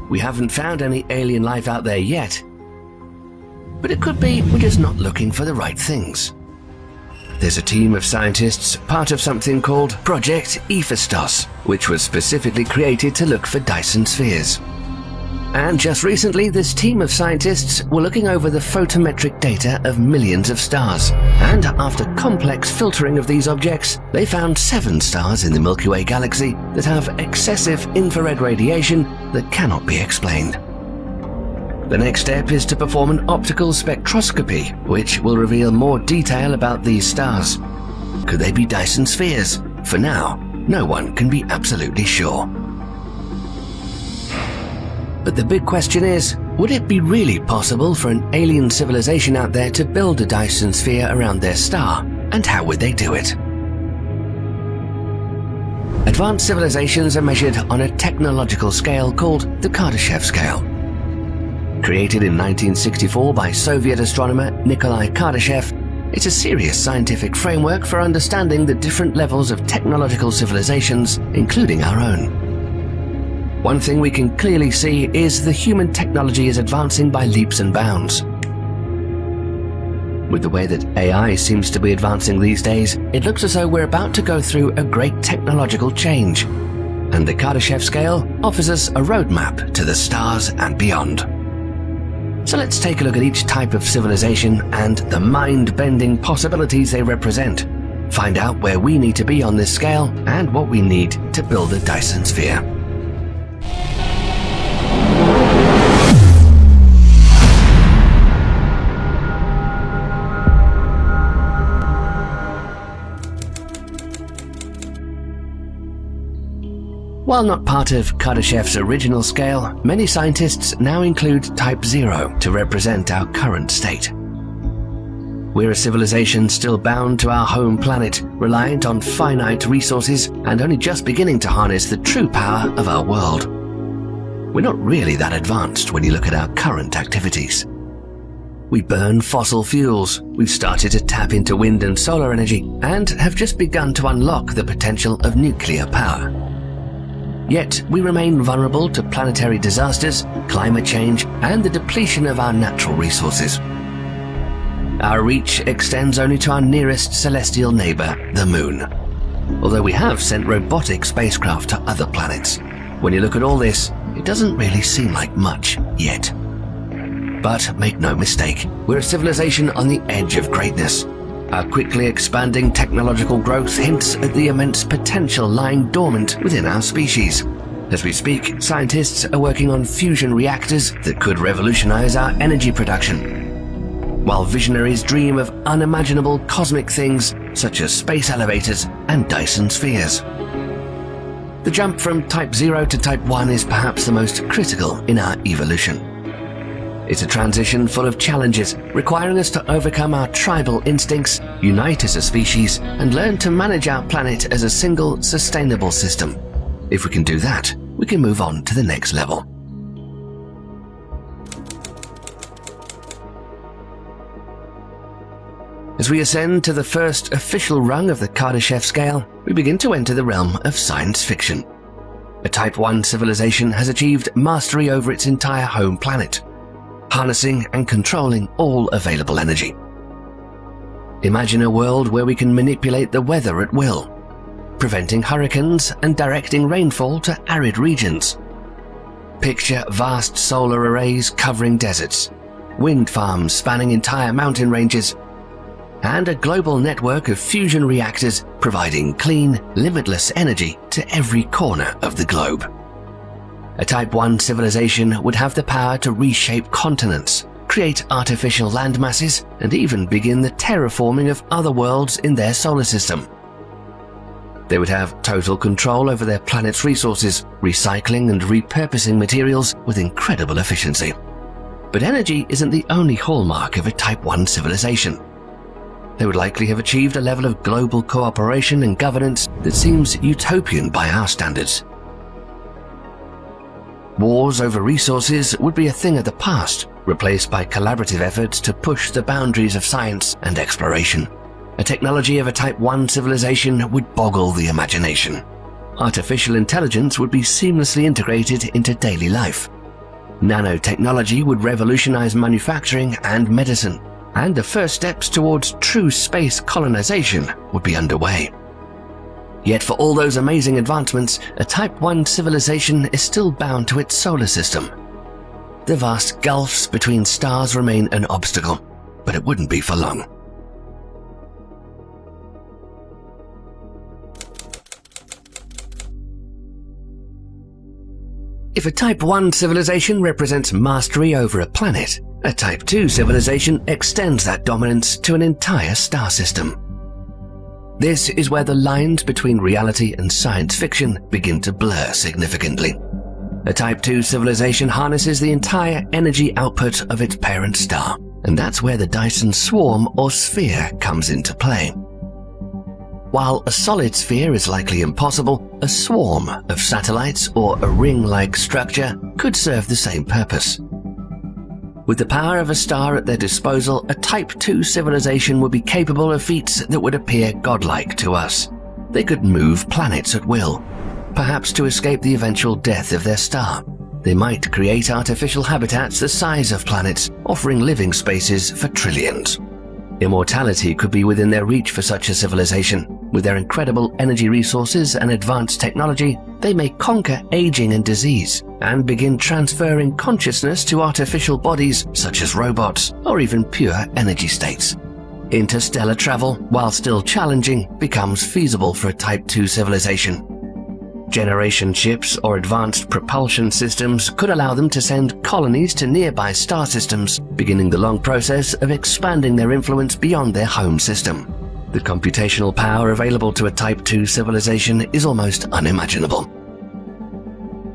We haven't found any alien life out there yet. But it could be we're just not looking for the right things. There's a team of scientists, part of something called Project Hephaestus, which was specifically created to look for Dyson spheres. And just recently, this team of scientists were looking over the photometric data of millions of stars. And after complex filtering of these objects, they found 7 stars in the Milky Way galaxy that have excessive infrared radiation that cannot be explained. The next step is to perform an optical spectroscopy, which will reveal more detail about these stars. Could they be Dyson spheres? For now, no one can be absolutely sure. But the big question is, would it be really possible for an alien civilization out there to build a Dyson sphere around their star? And how would they do it? Advanced civilizations are measured on a technological scale called the Kardashev scale. Created in 1964 by Soviet astronomer Nikolai Kardashev, it's a serious scientific framework for understanding the different levels of technological civilizations, including our own. One thing we can clearly see is the human technology is advancing by leaps and bounds. With the way that AI seems to be advancing these days, it looks as though we're about to go through a great technological change. And the Kardashev scale offers us a roadmap to the stars and beyond. So let's take a look at each type of civilization and the mind-bending possibilities they represent. Find out where we need to be on this scale and what we need to build a Dyson sphere. While not part of Kardashev's original scale, many scientists now include Type 0 to represent our current state. We're a civilization still bound to our home planet, reliant on finite resources and only just beginning to harness the true power of our world. We're not really that advanced when you look at our current activities. We burn fossil fuels, we've started to tap into wind and solar energy, and have just begun to unlock the potential of nuclear power. Yet we remain vulnerable to planetary disasters, climate change, and the depletion of our natural resources. Our reach extends only to our nearest celestial neighbor, the Moon. Although we have sent robotic spacecraft to other planets. When you look at all this, it doesn't really seem like much yet. But make no mistake, we're a civilization on the edge of greatness. Our quickly expanding technological growth hints at the immense potential lying dormant within our species. As we speak, scientists are working on fusion reactors that could revolutionize our energy production, while visionaries dream of unimaginable cosmic things such as space elevators and Dyson spheres. The jump from Type 0 to Type 1 is perhaps the most critical in our evolution. It's a transition full of challenges, requiring us to overcome our tribal instincts, unite as a species, and learn to manage our planet as a single, sustainable system. If we can do that, we can move on to the next level. As we ascend to the first official rung of the Kardashev scale, we begin to enter the realm of science fiction. A Type 1 civilization has achieved mastery over its entire home planet, harnessing and controlling all available energy. Imagine a world where we can manipulate the weather at will, preventing hurricanes and directing rainfall to arid regions. Picture vast solar arrays covering deserts, wind farms spanning entire mountain ranges, and a global network of fusion reactors providing clean, limitless energy to every corner of the globe. A Type 1 civilization would have the power to reshape continents, create artificial land masses, and even begin the terraforming of other worlds in their solar system. They would have total control over their planet's resources, recycling and repurposing materials with incredible efficiency. But energy isn't the only hallmark of a Type 1 civilization. They would likely have achieved a level of global cooperation and governance that seems utopian by our standards. Wars over resources would be a thing of the past, replaced by collaborative efforts to push the boundaries of science and exploration. A technology of a Type 1 civilization would boggle the imagination. Artificial intelligence would be seamlessly integrated into daily life. Nanotechnology would revolutionize manufacturing and medicine, and the first steps towards true space colonization would be underway. Yet for all those amazing advancements, a Type 1 civilization is still bound to its solar system. The vast gulfs between stars remain an obstacle, but it wouldn't be for long. If a Type 1 civilization represents mastery over a planet, a Type 2 civilization extends that dominance to an entire star system. This is where the lines between reality and science fiction begin to blur significantly. A Type 2 civilization harnesses the entire energy output of its parent star, and that's where the Dyson swarm or sphere comes into play. While a solid sphere is likely impossible, a swarm of satellites or a ring-like structure could serve the same purpose. With the power of a star at their disposal, a Type 2 civilization would be capable of feats that would appear godlike to us. They could move planets at will, perhaps to escape the eventual death of their star. They might create artificial habitats the size of planets, offering living spaces for trillions. Immortality could be within their reach for such a civilization. With their incredible energy resources and advanced technology, they may conquer aging and disease, and begin transferring consciousness to artificial bodies such as robots or even pure energy states. Interstellar travel, while still challenging, becomes feasible for a Type 2 civilization. Generation ships or advanced propulsion systems could allow them to send colonies to nearby star systems, beginning the long process of expanding their influence beyond their home system. The computational power available to a Type 2 civilization is almost unimaginable.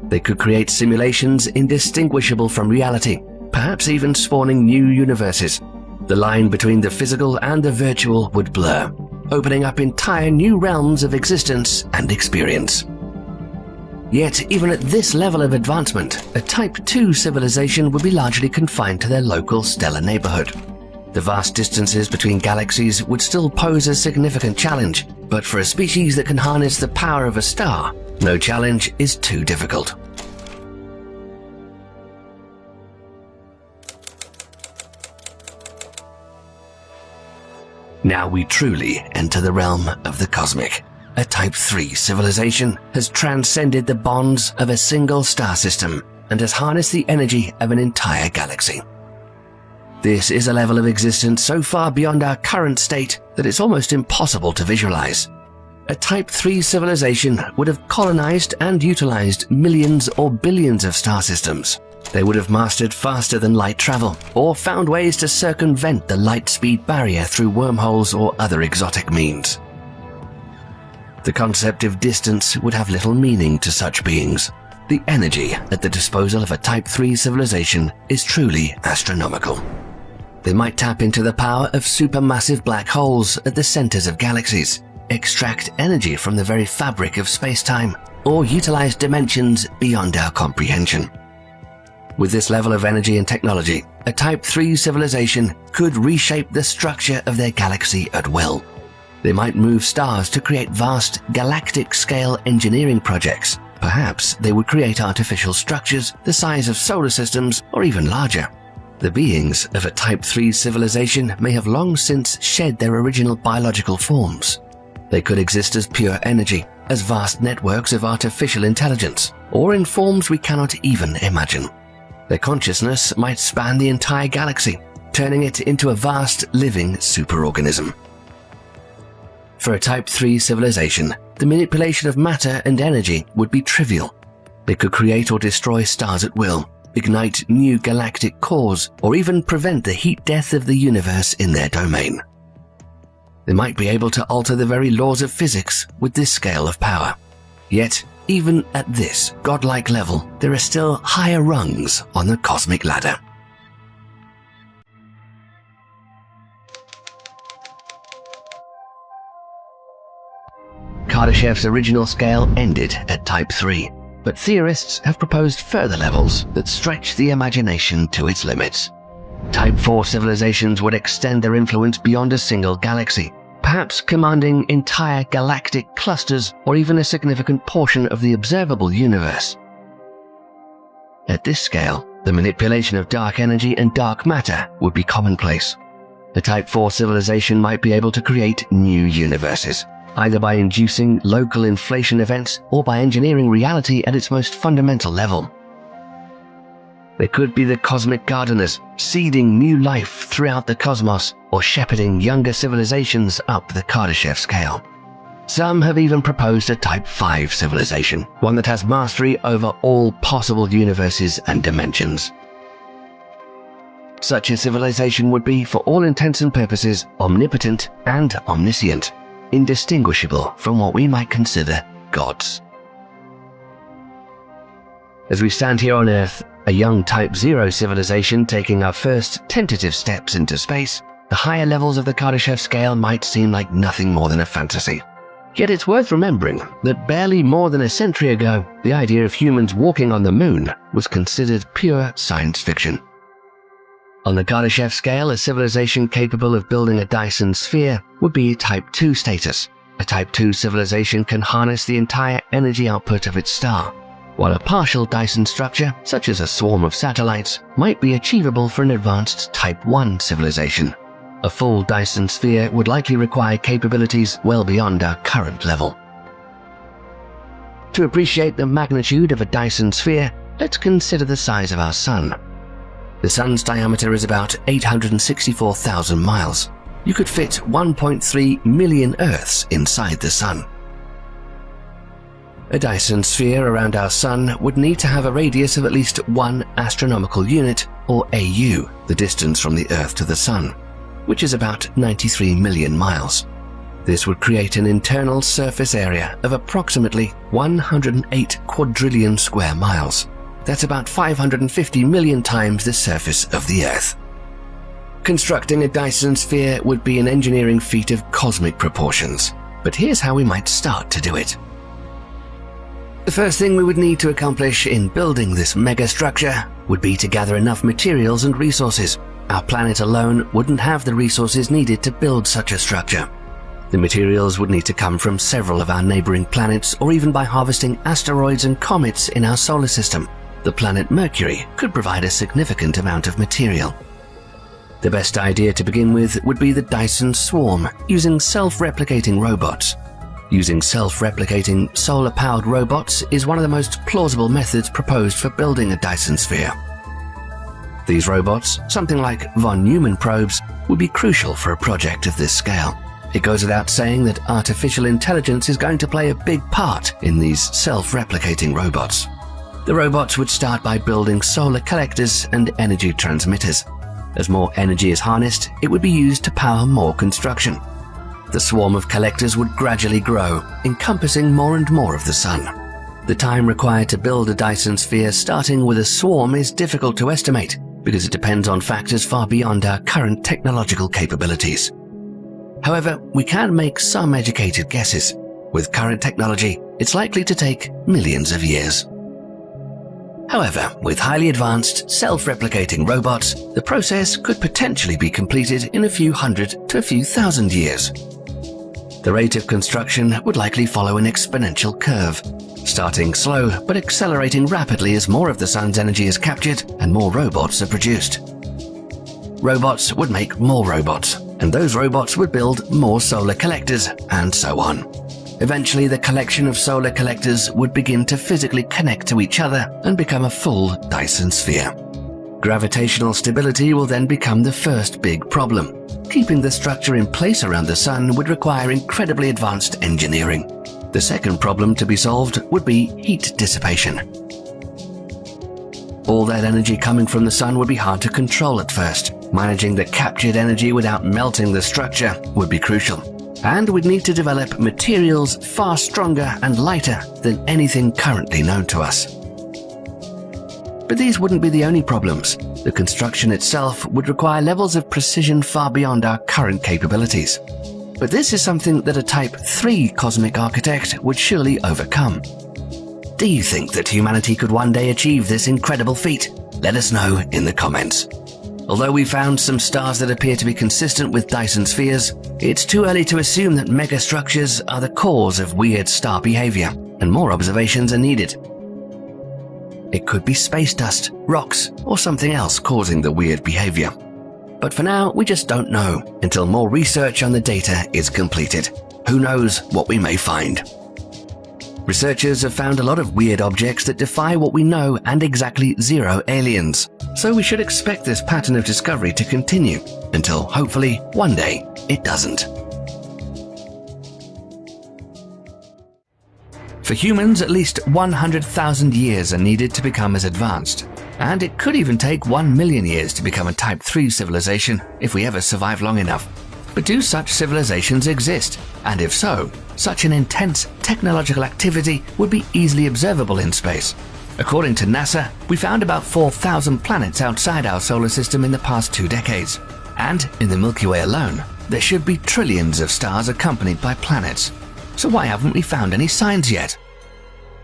They could create simulations indistinguishable from reality, perhaps even spawning new universes. The line between the physical and the virtual would blur, opening up entire new realms of existence and experience. Yet, even at this level of advancement, a Type 2 civilization would be largely confined to their local stellar neighborhood. The vast distances between galaxies would still pose a significant challenge, but for a species that can harness the power of a star, no challenge is too difficult. Now we truly enter the realm of the cosmic. A Type 3 civilization has transcended the bonds of a single star system and has harnessed the energy of an entire galaxy. This is a level of existence so far beyond our current state that it's almost impossible to visualize. A Type 3 civilization would have colonized and utilized millions or billions of star systems. They would have mastered faster than light travel, or found ways to circumvent the light speed barrier through wormholes or other exotic means. The concept of distance would have little meaning to such beings. The energy at the disposal of a Type 3 civilization is truly astronomical. They might tap into the power of supermassive black holes at the centers of galaxies, extract energy from the very fabric of space-time, or utilize dimensions beyond our comprehension. With this level of energy and technology, a Type 3 civilization could reshape the structure of their galaxy at will. They might move stars to create vast galactic-scale engineering projects. Perhaps they would create artificial structures the size of solar systems or even larger. The beings of a Type 3 civilization may have long since shed their original biological forms. They could exist as pure energy, as vast networks of artificial intelligence, or in forms we cannot even imagine. Their consciousness might span the entire galaxy, turning it into a vast living superorganism. For a Type 3 civilization, the manipulation of matter and energy would be trivial. They could create or destroy stars at will, ignite new galactic cores, or even prevent the heat death of the universe in their domain. They might be able to alter the very laws of physics with this scale of power. Yet, even at this godlike level, there are still higher rungs on the cosmic ladder. Kardashev's original scale ended at Type 3, but theorists have proposed further levels that stretch the imagination to its limits. Type 4 civilizations would extend their influence beyond a single galaxy, perhaps commanding entire galactic clusters or even a significant portion of the observable universe. At this scale, the manipulation of dark energy and dark matter would be commonplace. A Type 4 civilization might be able to create new universes, either by inducing local inflation events or by engineering reality at its most fundamental level. They could be the cosmic gardeners, seeding new life throughout the cosmos or shepherding younger civilizations up the Kardashev scale. Some have even proposed a Type 5 civilization, one that has mastery over all possible universes and dimensions. Such a civilization would be, for all intents and purposes, omnipotent and omniscient, indistinguishable from what we might consider gods. As we stand here on Earth, a young Type 0 civilization taking our first tentative steps into space, the higher levels of the Kardashev scale might seem like nothing more than a fantasy. Yet it's worth remembering that barely more than a century ago, the idea of humans walking on the moon was considered pure science fiction. On the Kardashev scale, a civilization capable of building a Dyson sphere would be Type 2 status. A Type 2 civilization can harness the entire energy output of its star, while a partial Dyson structure, such as a swarm of satellites, might be achievable for an advanced Type 1 civilization. A full Dyson sphere would likely require capabilities well beyond our current level. To appreciate the magnitude of a Dyson sphere, let's consider the size of our Sun. The Sun's diameter is about 864,000 miles. You could fit 1.3 million Earths inside the Sun. A Dyson sphere around our Sun would need to have a radius of at least 1 astronomical unit, or AU, the distance from the Earth to the Sun, which is about 93 million miles. This would create an internal surface area of approximately 108 quadrillion square miles. That's about 550 million times the surface of the Earth. Constructing a Dyson sphere would be an engineering feat of cosmic proportions, but here's how we might start to do it. The first thing we would need to accomplish in building this megastructure would be to gather enough materials and resources. Our planet alone wouldn't have the resources needed to build such a structure. The materials would need to come from several of our neighboring planets, or even by harvesting asteroids and comets in our solar system. The planet Mercury could provide a significant amount of material. The best idea to begin with would be the Dyson swarm, using self-replicating robots. Using self-replicating solar-powered robots is one of the most plausible methods proposed for building a Dyson sphere. These robots, something like von Neumann probes, would be crucial for a project of this scale. It goes without saying that artificial intelligence is going to play a big part in these self-replicating robots. The robots would start by building solar collectors and energy transmitters. As more energy is harnessed, it would be used to power more construction. The swarm of collectors would gradually grow, encompassing more and more of the Sun. The time required to build a Dyson sphere starting with a swarm is difficult to estimate because it depends on factors far beyond our current technological capabilities. However, we can make some educated guesses. With current technology, it's likely to take millions of years. However, with highly advanced, self-replicating robots, the process could potentially be completed in a few hundred to a few thousand years. The rate of construction would likely follow an exponential curve, starting slow but accelerating rapidly as more of the Sun's energy is captured and more robots are produced. Robots would make more robots, and those robots would build more solar collectors, and so on. Eventually, the collection of solar collectors would begin to physically connect to each other and become a full Dyson sphere. Gravitational stability will then become the first big problem. Keeping the structure in place around the Sun would require incredibly advanced engineering. The second problem to be solved would be heat dissipation. All that energy coming from the Sun would be hard to control at first. Managing the captured energy without melting the structure would be crucial. And we'd need to develop materials far stronger and lighter than anything currently known to us. But these wouldn't be the only problems. The construction itself would require levels of precision far beyond our current capabilities. But this is something that a Type 3 cosmic architect would surely overcome. Do you think that humanity could one day achieve this incredible feat? Let us know in the comments. Although we found some stars that appear to be consistent with Dyson spheres, it's too early to assume that megastructures are the cause of weird star behavior, and more observations are needed. It could be space dust, rocks, or something else causing the weird behavior. But for now, we just don't know until more research on the data is completed. Who knows what we may find? Researchers have found a lot of weird objects that defy what we know and exactly zero aliens. So we should expect this pattern of discovery to continue until, hopefully, one day it doesn't. For humans, at least 100,000 years are needed to become as advanced. And it could even take 1 million years to become a Type 3 civilization if we ever survive long enough. But do such civilizations exist? And if so, such an intense technological activity would be easily observable in space. According to NASA, we found about 4,000 planets outside our solar system in the past 2 decades. And in the Milky Way alone, there should be trillions of stars accompanied by planets. So why haven't we found any signs yet?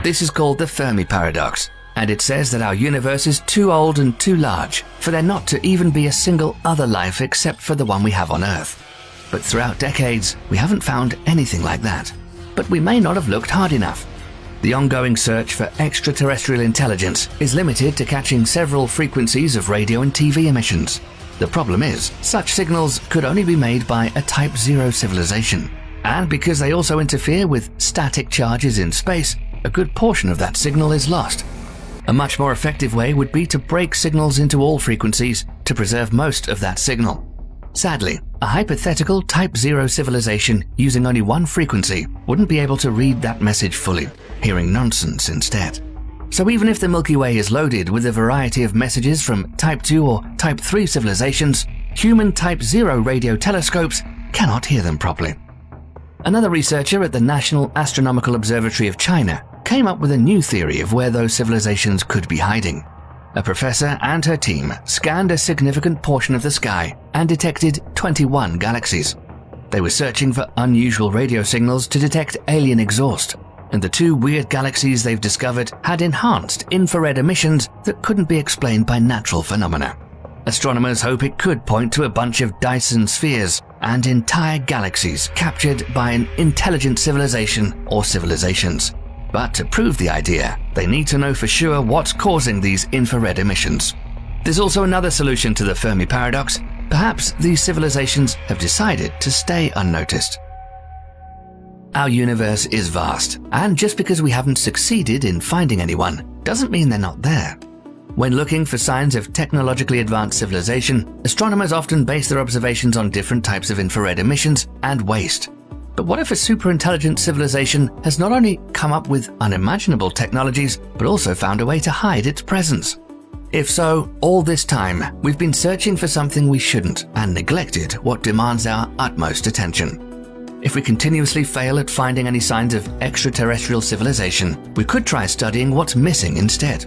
This is called the Fermi paradox, and it says that our universe is too old and too large for there not to even be a single other life except for the one we have on Earth. But throughout decades, we haven't found anything like that. But we may not have looked hard enough. The ongoing search for extraterrestrial intelligence is limited to catching several frequencies of radio and TV emissions. The problem is, such signals could only be made by a Type 0 civilization. And because they also interfere with static charges in space, a good portion of that signal is lost. A much more effective way would be to break signals into all frequencies to preserve most of that signal. Sadly, a hypothetical Type 0 civilization using only one frequency wouldn't be able to read that message fully, hearing nonsense instead. So even if the Milky Way is loaded with a variety of messages from Type 2 or Type 3 civilizations, human Type 0 radio telescopes cannot hear them properly. Another researcher at the National Astronomical Observatory of China came up with a new theory of where those civilizations could be hiding. A professor and her team scanned a significant portion of the sky and detected 21 galaxies. They were searching for unusual radio signals to detect alien exhaust, and the 2 weird galaxies they've discovered had enhanced infrared emissions that couldn't be explained by natural phenomena. Astronomers hope it could point to a bunch of Dyson spheres and entire galaxies captured by an intelligent civilization or civilizations. But to prove the idea, they need to know for sure what's causing these infrared emissions. There's also another solution to the Fermi paradox. Perhaps these civilizations have decided to stay unnoticed. Our universe is vast, and just because we haven't succeeded in finding anyone doesn't mean they're not there. When looking for signs of technologically advanced civilization, astronomers often base their observations on different types of infrared emissions and waste. But what if a superintelligent civilization has not only come up with unimaginable technologies, but also found a way to hide its presence? If so, all this time, we've been searching for something we shouldn't and neglected what demands our utmost attention. If we continuously fail at finding any signs of extraterrestrial civilization, we could try studying what's missing instead.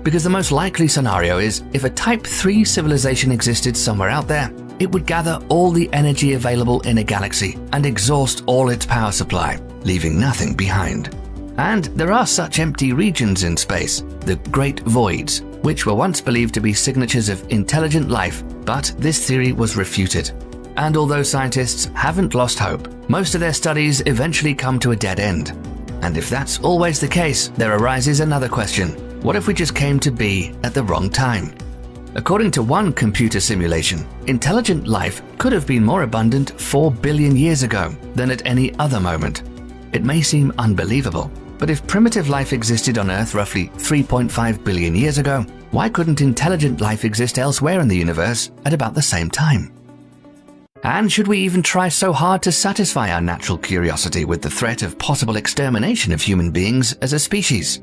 Because the most likely scenario is, if a Type 3 civilization existed somewhere out there, it would gather all the energy available in a galaxy and exhaust all its power supply, leaving nothing behind. And there are such empty regions in space, the Great Voids, which were once believed to be signatures of intelligent life, but this theory was refuted. And although scientists haven't lost hope, most of their studies eventually come to a dead end. And if that's always the case, there arises another question. What if we just came to be at the wrong time? According to one computer simulation, intelligent life could have been more abundant 4 billion years ago than at any other moment. It may seem unbelievable, but if primitive life existed on Earth roughly 3.5 billion years ago, why couldn't intelligent life exist elsewhere in the universe at about the same time? And should we even try so hard to satisfy our natural curiosity with the threat of possible extermination of human beings as a species?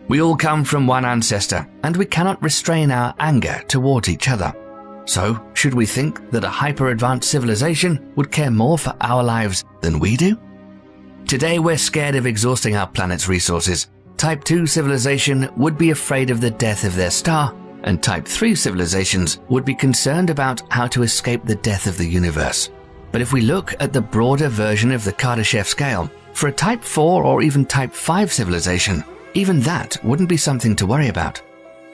We all come from one ancestor, and we cannot restrain our anger towards each other. So, should we think that a hyper-advanced civilization would care more for our lives than we do? Today we're scared of exhausting our planet's resources. Type 2 civilization would be afraid of the death of their star, and Type 3 civilizations would be concerned about how to escape the death of the universe. But if we look at the broader version of the Kardashev scale, for a Type 4 or even Type 5 civilization, even that wouldn't be something to worry about.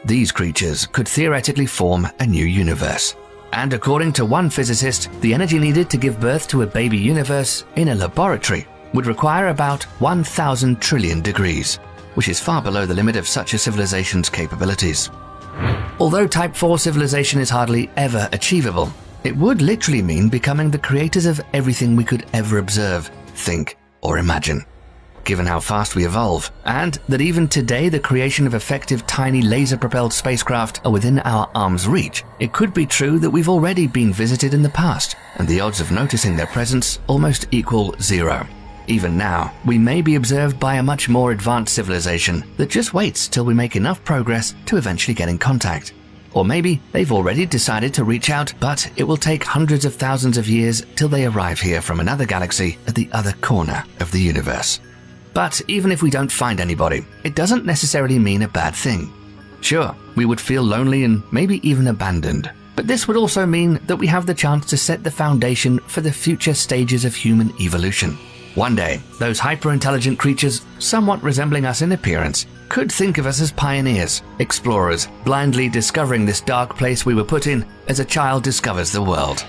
These creatures could theoretically form a new universe. And according to one physicist, the energy needed to give birth to a baby universe in a laboratory would require about 1,000 trillion degrees. which is far below the limit of such a civilization's capabilities. Although Type 4 civilization is hardly ever achievable, it would literally mean becoming the creators of everything we could ever observe, think, or imagine. Given how fast we evolve, and that even today the creation of effective tiny laser-propelled spacecraft are within our arm's reach, it could be true that we've already been visited in the past, and the odds of noticing their presence almost equal zero. Even now, we may be observed by a much more advanced civilization that just waits till we make enough progress to eventually get in contact. Or maybe they've already decided to reach out, but it will take hundreds of thousands of years till they arrive here from another galaxy at the other corner of the universe. But even if we don't find anybody, it doesn't necessarily mean a bad thing. Sure, we would feel lonely and maybe even abandoned, but this would also mean that we have the chance to set the foundation for the future stages of human evolution. One day, those hyper-intelligent creatures, somewhat resembling us in appearance, could think of us as pioneers, explorers, blindly discovering this dark place we were put in as a child discovers the world.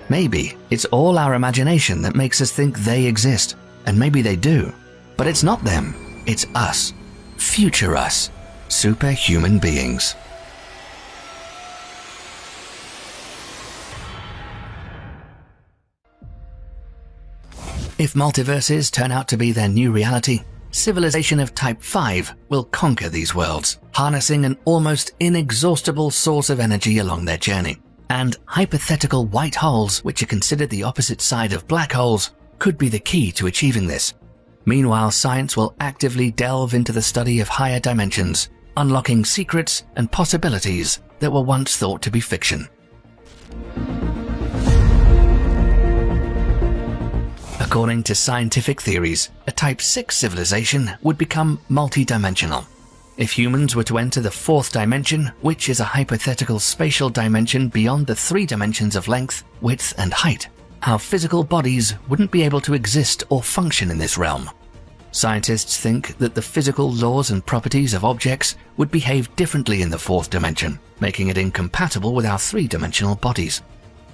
Maybe it's all our imagination that makes us think they exist, and maybe they do. But it's not them, it's us. Future us. Superhuman beings. If multiverses turn out to be their new reality, civilization of Type 5 will conquer these worlds, harnessing an almost inexhaustible source of energy along their journey. And hypothetical white holes, which are considered the opposite side of black holes, could be the key to achieving this. Meanwhile, science will actively delve into the study of higher dimensions, unlocking secrets and possibilities that were once thought to be fiction. According to scientific theories, a Type 6 civilization would become multi-dimensional. If humans were to enter the fourth dimension, which is a hypothetical spatial dimension beyond the 3 dimensions of length, width, and height, our physical bodies wouldn't be able to exist or function in this realm. Scientists think that the physical laws and properties of objects would behave differently in the fourth dimension, making it incompatible with our 3-dimensional bodies.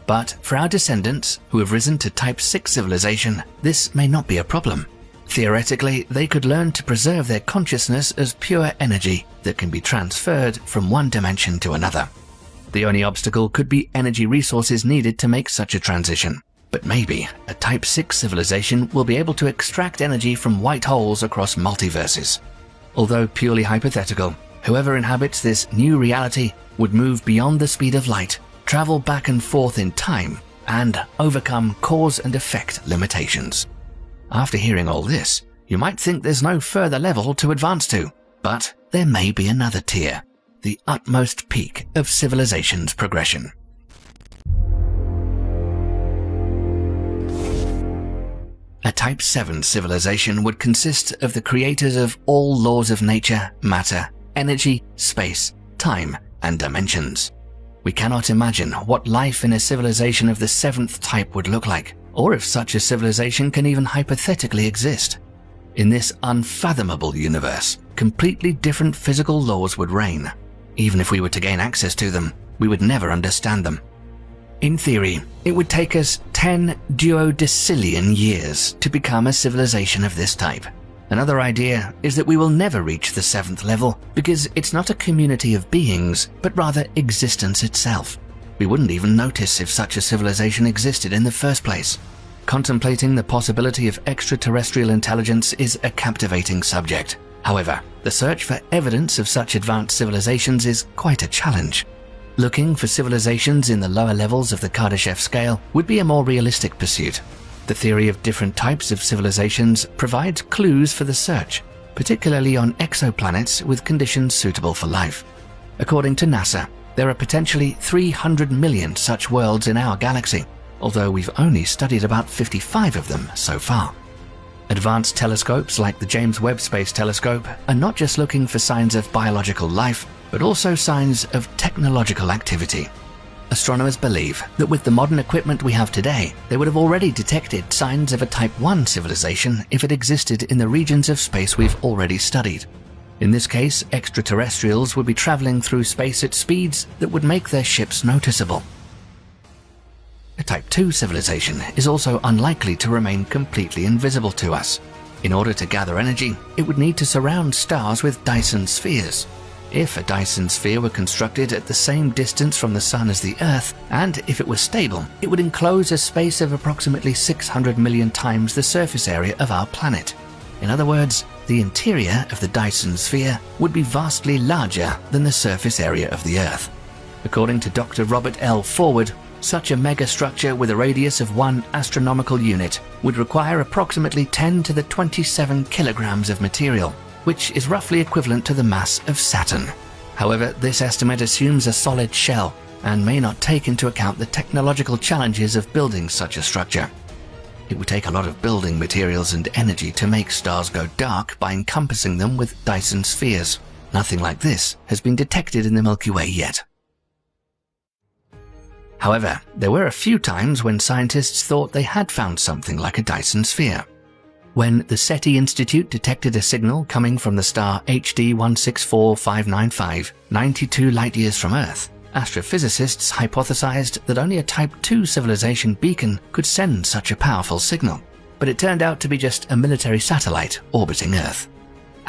But for our descendants, who have risen to Type 6 civilization, this may not be a problem. Theoretically, they could learn to preserve their consciousness as pure energy that can be transferred from one dimension to another. The only obstacle could be energy resources needed to make such a transition. But maybe a Type 6 civilization will be able to extract energy from white holes across multiverses. Although purely hypothetical, whoever inhabits this new reality would move beyond the speed of light, travel back and forth in time, and overcome cause and effect limitations. After hearing all this, you might think there's no further level to advance to, but there may be another tier, the utmost peak of civilization's progression. A Type 7 civilization would consist of the creators of all laws of nature, matter, energy, space, time, and dimensions. We cannot imagine what life in a civilization of the 7th type would look like, or if such a civilization can even hypothetically exist. In this unfathomable universe, completely different physical laws would reign. Even if we were to gain access to them, we would never understand them. In theory, it would take us 10 duodecillion years to become a civilization of this type. Another idea is that we will never reach the 7th level because it's not a community of beings, but rather existence itself. We wouldn't even notice if such a civilization existed in the first place. Contemplating the possibility of extraterrestrial intelligence is a captivating subject. However, the search for evidence of such advanced civilizations is quite a challenge. Looking for civilizations in the lower levels of the Kardashev scale would be a more realistic pursuit. The theory of different types of civilizations provides clues for the search, particularly on exoplanets with conditions suitable for life. According to NASA, there are potentially 300 million such worlds in our galaxy, although we've only studied about 55 of them so far. Advanced telescopes like the James Webb Space Telescope are not just looking for signs of biological life, but also signs of technological activity. Astronomers believe that with the modern equipment we have today, they would have already detected signs of a Type 1 civilization if it existed in the regions of space we've already studied. In this case, extraterrestrials would be traveling through space at speeds that would make their ships noticeable. A Type 2 civilization is also unlikely to remain completely invisible to us. In order to gather energy, it would need to surround stars with Dyson spheres. If a Dyson sphere were constructed at the same distance from the Sun as the Earth, and if it was stable, it would enclose a space of approximately 600 million times the surface area of our planet. In other words, the interior of the Dyson sphere would be vastly larger than the surface area of the Earth. According to Dr. Robert L. Forward, such a megastructure with a radius of 1 astronomical unit would require approximately 10 to the 27 kilograms of material, which is roughly equivalent to the mass of Saturn. However, this estimate assumes a solid shell and may not take into account the technological challenges of building such a structure. It would take a lot of building materials and energy to make stars go dark by encompassing them with Dyson spheres. Nothing like this has been detected in the Milky Way yet. However, there were a few times when scientists thought they had found something like a Dyson sphere. When the SETI Institute detected a signal coming from the star HD 164595, 92 light-years from Earth, astrophysicists hypothesized that only a Type II civilization beacon could send such a powerful signal, but it turned out to be just a military satellite orbiting Earth.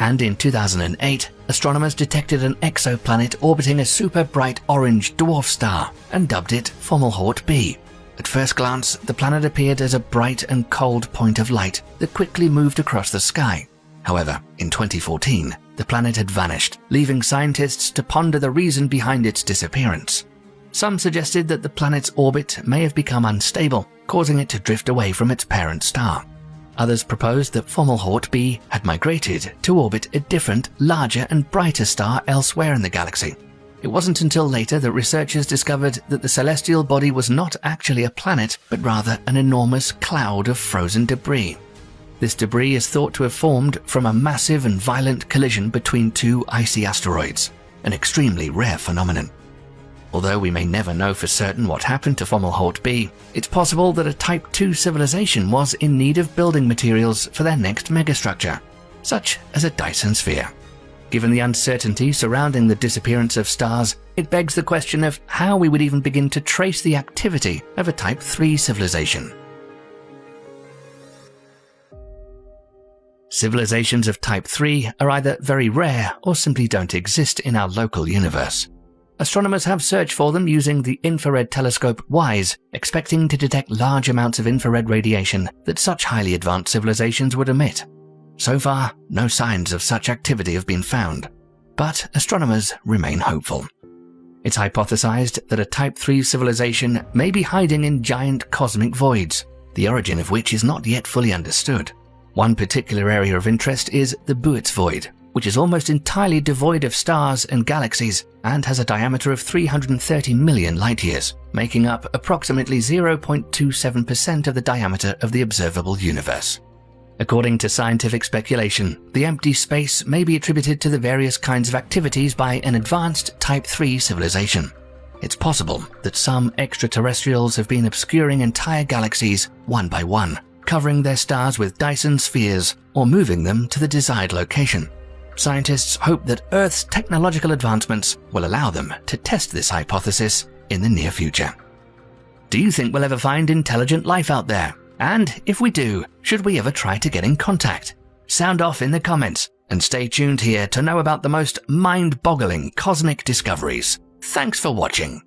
And in 2008, astronomers detected an exoplanet orbiting a super-bright orange dwarf star and dubbed it Fomalhaut B. At first glance, the planet appeared as a bright and cold point of light that quickly moved across the sky. However, in 2014, the planet had vanished, leaving scientists to ponder the reason behind its disappearance. Some suggested that the planet's orbit may have become unstable, causing it to drift away from its parent star. Others proposed that Fomalhaut B had migrated to orbit a different, larger and brighter star elsewhere in the galaxy. It wasn't until later that researchers discovered that the celestial body was not actually a planet, but rather an enormous cloud of frozen debris. This debris is thought to have formed from a massive and violent collision between two icy asteroids, an extremely rare phenomenon. Although we may never know for certain what happened to Fomalhaut B, it's possible that a Type II civilization was in need of building materials for their next megastructure, such as a Dyson sphere. Given the uncertainty surrounding the disappearance of stars, it begs the question of how we would even begin to trace the activity of a Type III civilization. Civilizations of Type III are either very rare or simply don't exist in our local universe. Astronomers have searched for them using the infrared telescope WISE, expecting to detect large amounts of infrared radiation that such highly advanced civilizations would emit. So far, no signs of such activity have been found, but astronomers remain hopeful. It's hypothesized that a Type III civilization may be hiding in giant cosmic voids, the origin of which is not yet fully understood. One particular area of interest is the Boötes void, which is almost entirely devoid of stars and galaxies and has a diameter of 330 million light-years, making up approximately 0.27% of the diameter of the observable universe. According to scientific speculation, the empty space may be attributed to the various kinds of activities by an advanced Type III civilization. It's possible that some extraterrestrials have been obscuring entire galaxies one by one, covering their stars with Dyson spheres or moving them to the desired location. Scientists hope that Earth's technological advancements will allow them to test this hypothesis in the near future. Do you think we'll ever find intelligent life out there? And if we do, should we ever try to get in contact? Sound off in the comments and stay tuned here to know about the most mind-boggling cosmic discoveries. Thanks for watching.